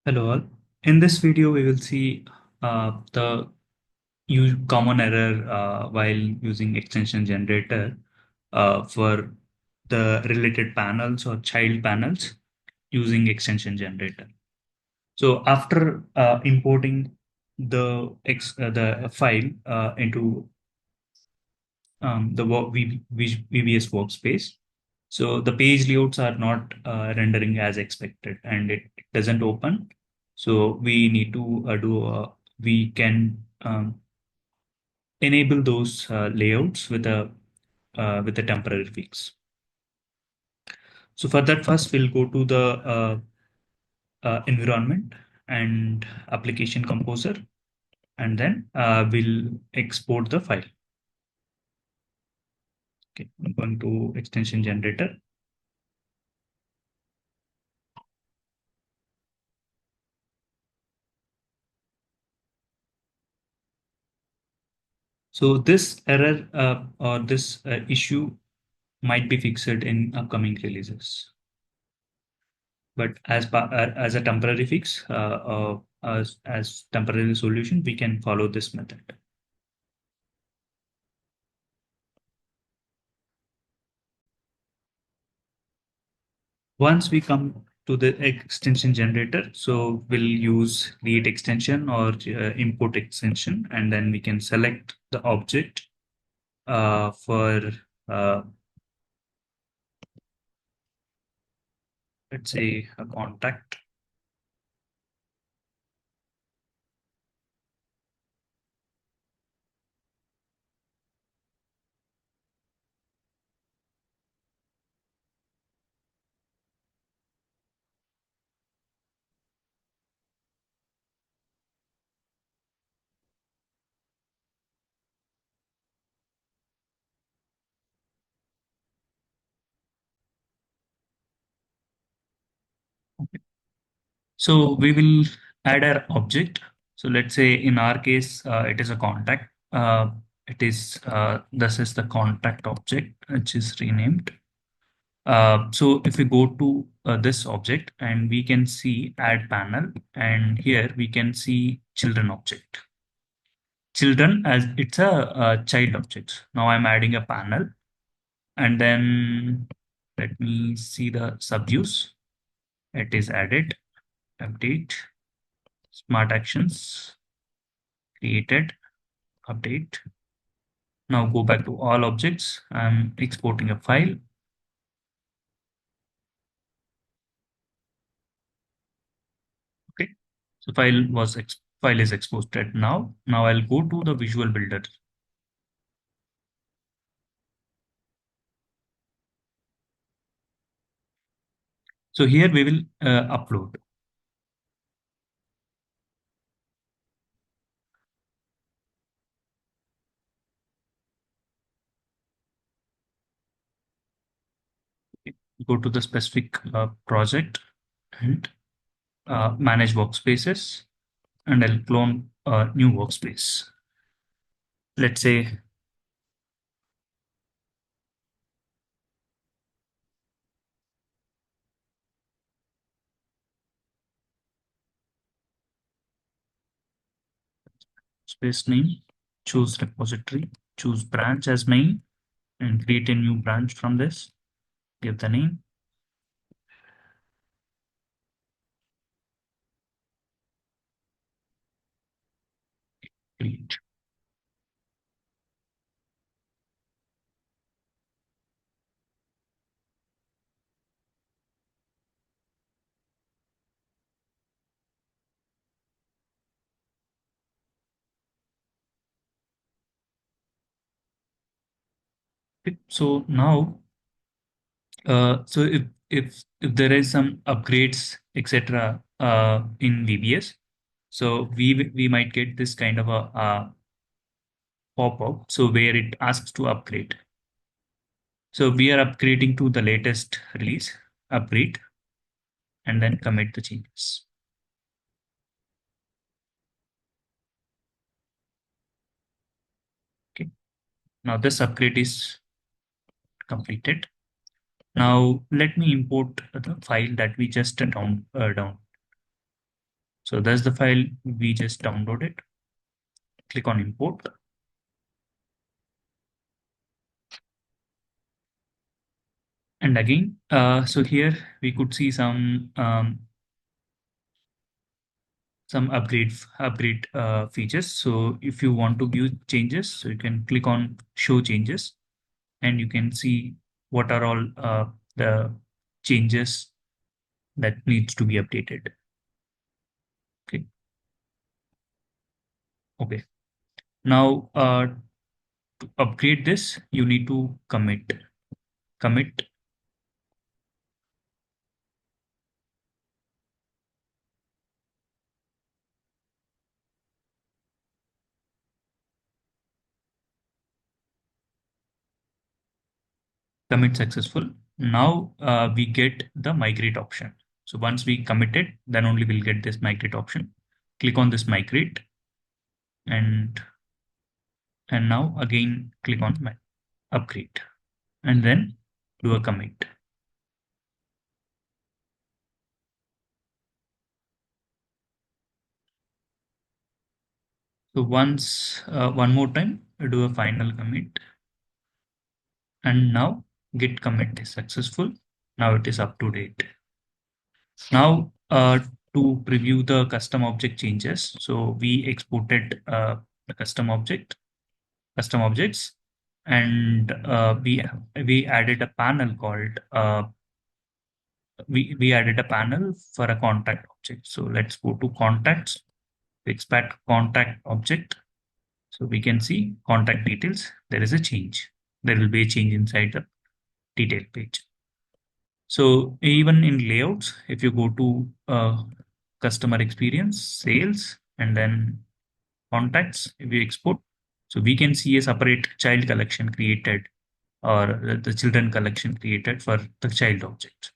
Hello all. In this video, we will see the common error while using extension generator for the related panels or child panels using extension generator. So after importing the file into the VBS workspace, so the page layouts are not rendering as expected and it doesn't open. So we need to we can enable those layouts with a temporary fix. So for that, first we'll go to the environment and application composer, and then we'll export the file. Okay, I'm going to extension generator. So this error or this issue might be fixed in upcoming releases. But as a temporary fix, as temporary solution, we can follow this method. Once we come to the extension generator, so we'll use create extension or import extension, and then we can select the object for uh, let's say a contact. So we will add our object. So let's say in our case, it is a contact. This is the contact object, which is renamed. So if we go to this object and we can see add panel, and here we can see children object. Children as it's a child object. Now I'm adding a panel, and then let me see the subuse. It is added, update, smart actions, created, update. Now go back to all objects. I'm exporting a file. Okay. So file is exported now. Now I'll go to the Visual Builder. So here we will upload. Go to the specific project and manage workspaces, and I'll clone a new workspace. Let's say space name, choose repository, choose branch as main, and create a new branch from this. Give the name. Create. Okay. So now, so if there is some upgrades, etc., in VBS, so we might get this kind of a pop-up. So where it asks to upgrade. So we are upgrading to the latest release, upgrade, and then commit the changes. Okay. Now this upgrade is completed. Now let me import the file that we just down. So that's the file we just downloaded. Click on import. And again, so here we could see some upgrade features. So if you want to view changes, so you can click on show changes, and you can see what are all the changes that needs to be updated. Okay. Okay. Now, to upgrade this, you need to commit. Commit successful. Now we get the migrate option. So once we commit it, then only we'll get this migrate option. Click on this migrate, and now again click on my upgrade, and then do a commit. So once one more time, do a final commit, and now git commit is successful. Now it is up to date. Now, to preview the custom object changes, so we exported the custom objects, and we added a panel called we added a panel for a contact object. So let's go to contacts, expand contact object. So we can see contact details. There is a change. There will be a change inside the detail page. So even in layouts, if you go to customer experience, sales, and then contacts, if you export, so we can see a separate child collection created, or the children collection created for the child object.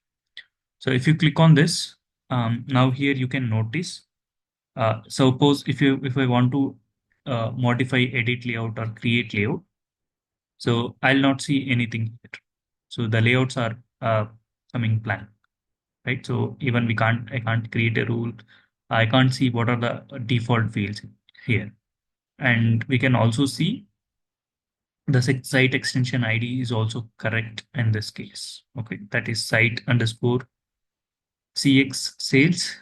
So if you click on this, now here you can notice, suppose if I want to modify edit layout or create layout, so I'll not see anything here. So the layouts are coming blank, right? So even I can't create a rule. I can't see what are the default fields here. And we can also see the site extension ID is also correct in this case. Okay, that is site underscore CX sales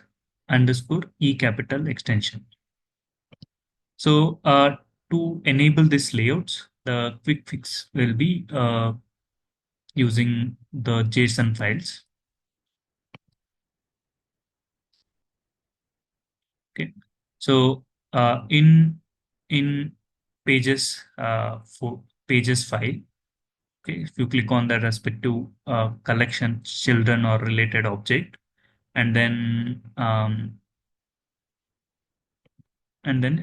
underscore E capital extension. So to enable this layouts, the quick fix will be using the JSON files. Okay, so in pages for pages file. Okay, if you click on the respective collection, children or related object, and then a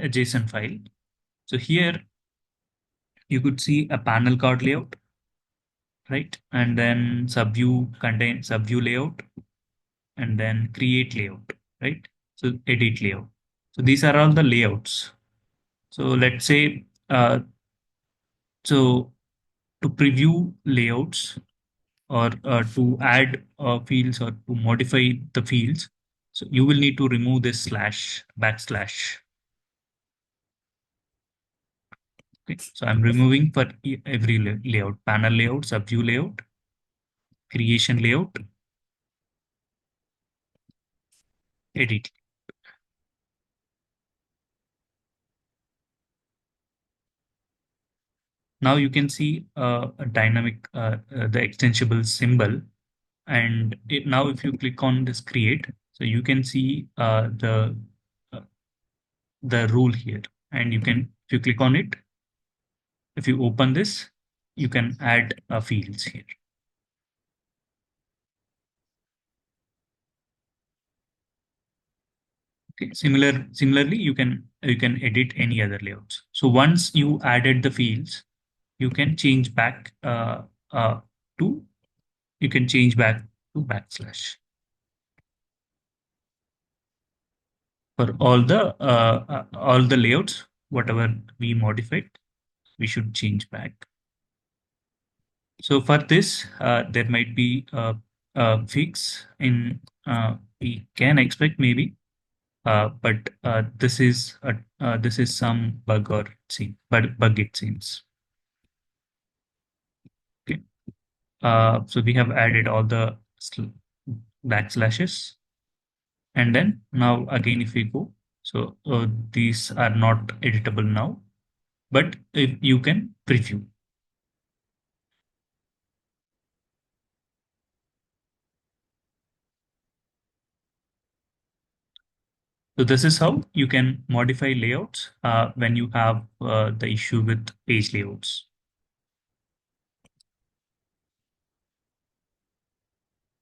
JSON file. So here you could see a panel card layout, right? And then subview layout, and then create layout, right? So edit layout. So these are all the layouts. So let's say, so to preview layouts, or to add fields or to modify the fields, so you will need to remove this slash backslash. Okay, so I'm removing for every layout: panel layout, subview layout, creation layout, edit. Now you can see a dynamic, the extensible symbol. And now if you click on this create, so you can see uh, the rule here. And you can, if you click on it, if you open this, you can add fields here. Okay. Similarly, you can edit any other layouts. So once you added the fields, you can change back to you can change back to backslash for all the layouts. Whatever we modified, we should change back. So for this, there might be a fix in we can expect maybe. but this is some bug or seem bug it seems. Okay. So we have added all the backslashes, and then now again if we go, so these are not editable now, but if you can preview. So this is how you can modify layouts when you have the issue with page layouts.